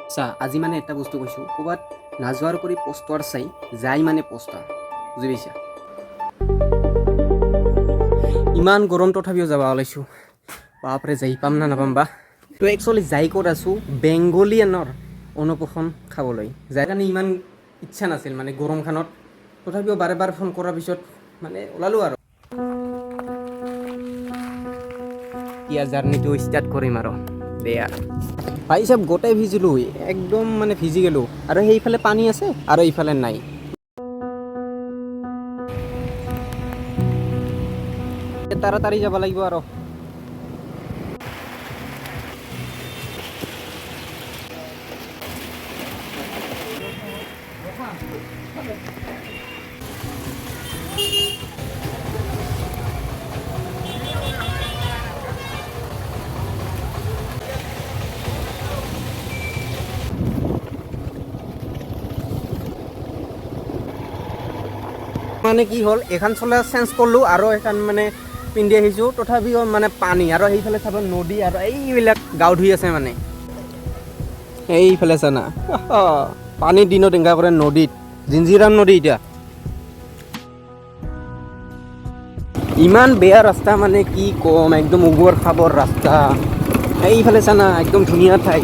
চা আজি মানে এটা বস্তু কৈছোঁ ক'ৰবাত নাযোৱাৰ কৰি পোষ্টাৰ চাই যাই মানে পোষ্টাৰ বুজি পাইছা ইমান গৰম তথাপিও যাব ওলাইছোঁ বাপৰে যাই পাম না নাপাম বা তো একচুৱেলি যাই ক'ত আছোঁ বেংগলীয়ানৰ অনুপখন খাবলৈ যাই কাৰণে ইমান ইচ্ছা নাছিল মানে গৰমখনত তথাপিও বাৰে বাৰে ফোন কৰাৰ পিছত মানে ওলালোঁ আৰু এতিয়া জাৰ্ণিটো ষ্টাৰ্ট কৰিম আৰু দেয়া ভাই চব গোটেই ভিজিলোঁ একদম মানে ভিজি গ'লোঁ আৰু সেইফালে পানী আছে আৰু এইফালে নাই তাড়াতাড়ি যাব লাগিব আৰু মানে কি হ'ল এখন চলে চেঞ্জ কৰিলোঁ আৰু এখন মানে পিন্ধি আহিছোঁ তথাপিও মানে পানী আৰু সেইফালে চাব নদী আৰু এইবিলাক গাঁও ধুই আছে মানে এইফালে চানা পানীৰ দিনত এনেকুৱা কৰে নদীত জিঞ্জিৰাম নদী এতিয়া ইমান বেয়া ৰাস্তা মানে কি ক'ম একদম উবৰ খাবৰ ৰাস্তা এইফালে চানা একদম ধুনীয়া ঠাই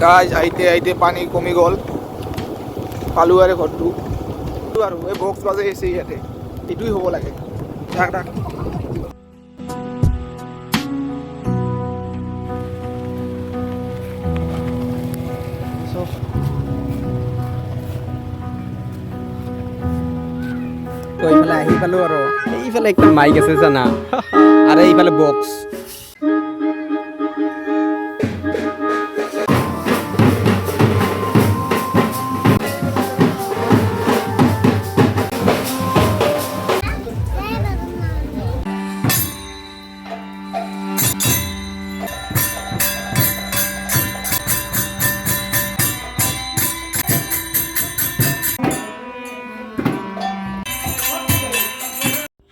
গাইজ আইতে আইতে পানী কমি গ'ল পালোঁ আৰু ঘৰটো আৰু এই বক্স বাজে আছে ইয়াতে এইটোৱে হ'ব লাগে ৰাখ ৰাখ তো এইফালে আহি পালোঁ আৰু এইফালে একটা মাইক আছে জানা আৰু এইফালে বক্স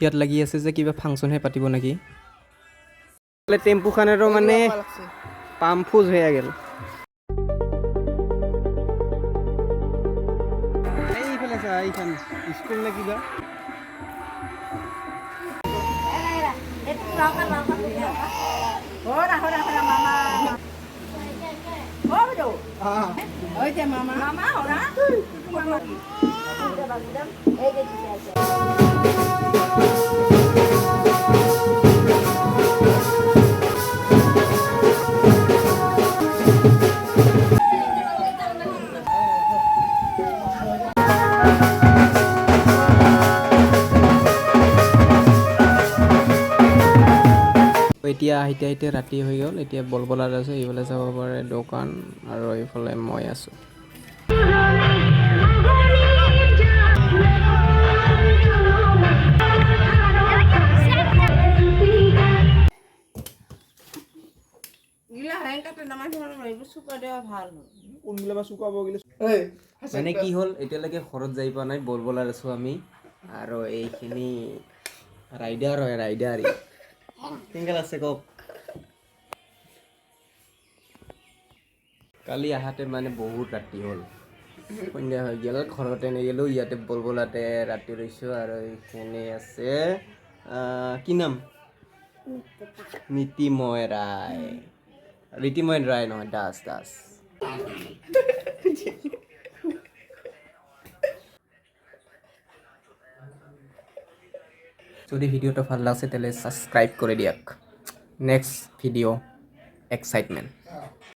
ইয়াত লাগি আছে যে কিবা ফাংচনহে পাতিব নেকি টেম্পুখনেৰো মানে পাম্পফুজ হৈ গ'ল এইফালে চা এইখন স্কুল নে কিবা এতিয়া আহিতে ৰাতি হৈ গ'ল এতিয়া বলবলাত আছোঁ এইফালে চাব পাৰে দোকান আৰু এইফালে মই আছোঁ মানে কি হ'ল এতিয়ালৈকে ঘৰত যাই পোৱা নাই বলবলাত আছোঁ আমি আৰু এইখিনি ৰাইডাৰ হয় ৰাইডাৰ চিংগল আছে কওক কালি আহাতে মানে বহুত ৰাতি হ'ল সন্ধিয়া হৈ গ'ল ঘৰতে নেগেলোঁ ইয়াতে বলবলাতে ৰাতি ৰৈছোঁ আৰু এইখিনি আছে কি নাম নীতিময় ৰায় ৰীতিময় ৰায় নহয় দাস দাস যদি ভিডিওটা ভালো লাগছে তাহলে সাবস্ক্ৰাইব কৰে দিয়ক নেক্সট ভিডিও এক্সাইটমেন্ট